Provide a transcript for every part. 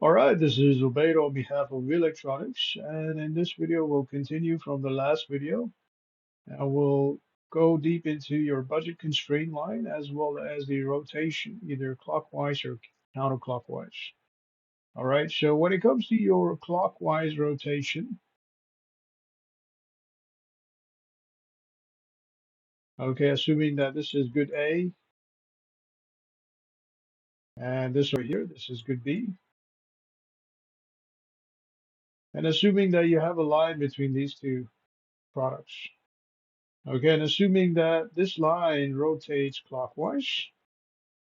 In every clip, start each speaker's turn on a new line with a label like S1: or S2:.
S1: All right, this is Ubaid on behalf of Electronics, and in this video, we'll continue from the last video, and we'll go deep into your budget constraint line as well as the rotation, either clockwise or counterclockwise. All right, so when it comes to your clockwise rotation, okay, assuming that this is good A and this right here, this is good B, and assuming that you have a line between these two products. Okay, and assuming that this line rotates clockwise.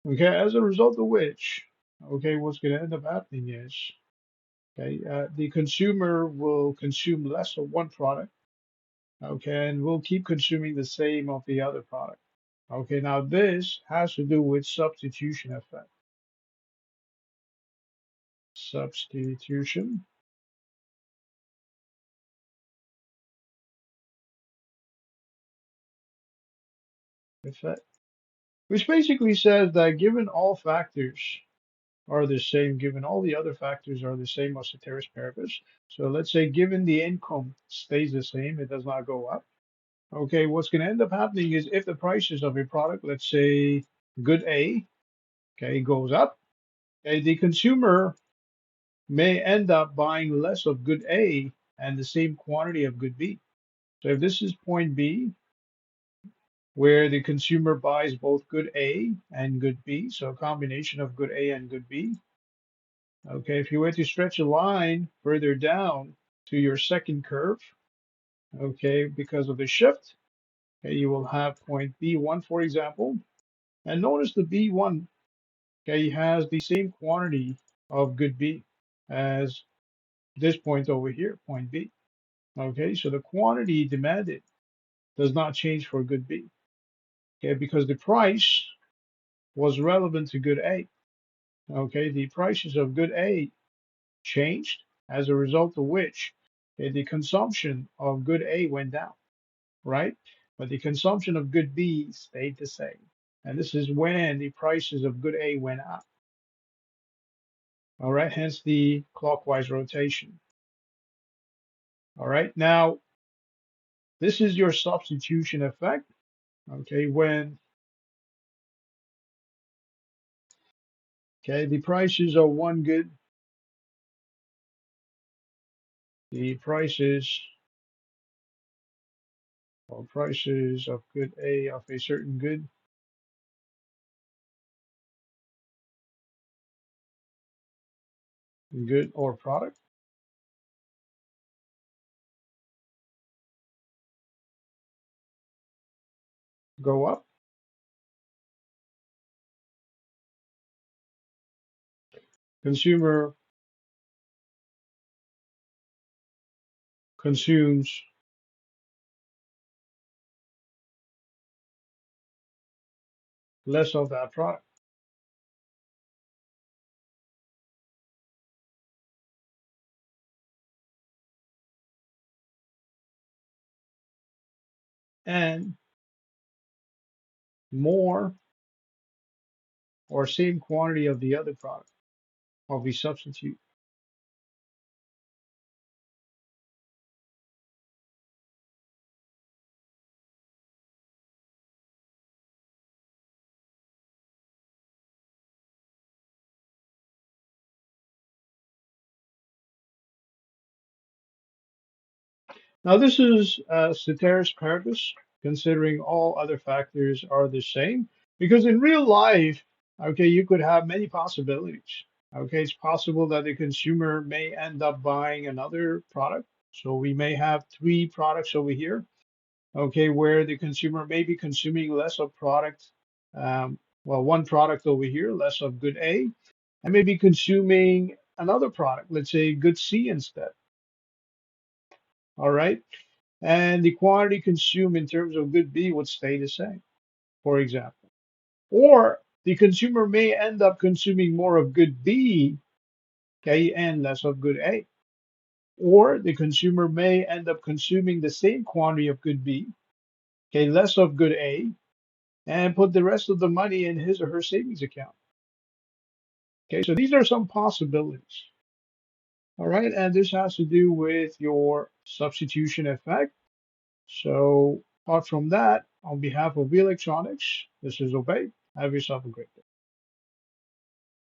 S1: Okay, as a result of which, okay, what's going to end up happening is, okay, the consumer will consume less of one product, okay, and will keep consuming the same of the other product. Okay, now this has to do with substitution effect. Substitution effect, which basically says that given all factors are the same, given all the other factors are the same as ceteris paribus. So let's say given the income stays the same, it does not go up. Okay, what's going to end up happening is if the prices of a product, let's say good A, okay, goes up, okay, the consumer may end up buying less of good A and the same quantity of good B. So if this is point B, where the consumer buys both good A and good B, so a combination of good A and good B, okay, if you were to stretch a line further down to your second curve, okay, because of the shift, okay, you will have point B1, for example, and notice the B1, okay, has the same quantity of good B as this point over here, point B. Okay, so the quantity demanded does not change for good B, okay, because the price was relevant to good A. Okay, the prices of good A changed as a result of which, okay, the consumption of good A went down, right? But the consumption of good B stayed the same. And this is when the prices of good A went up. All right, hence the clockwise rotation. All right, now this is your substitution effect. Okay, when the prices of one good, the prices or prices of good A of a certain good or product go up, consumer consumes less of that product. And more or same quantity of the other product of the substitute. Now this is ceteris paribus, considering all other factors are the same, because in real life, okay, you could have many possibilities. Okay, it's possible that the consumer may end up buying another product. So we may have three products over here, okay, where the consumer may be consuming less of product, well, one product over here, less of good A, and maybe consuming another product, let's say good C instead. All right. And the quantity consumed in terms of good B would stay the same, for example. Or the consumer may end up consuming more of good B, okay, and less of good A. Or the consumer may end up consuming the same quantity of good B, okay, less of good A, and put the rest of the money in his or her savings account. Okay, so these are some possibilities. All right, and this has to do with your substitution effect. So apart from that, on behalf of electronics, this is Obey. Have yourself a great day.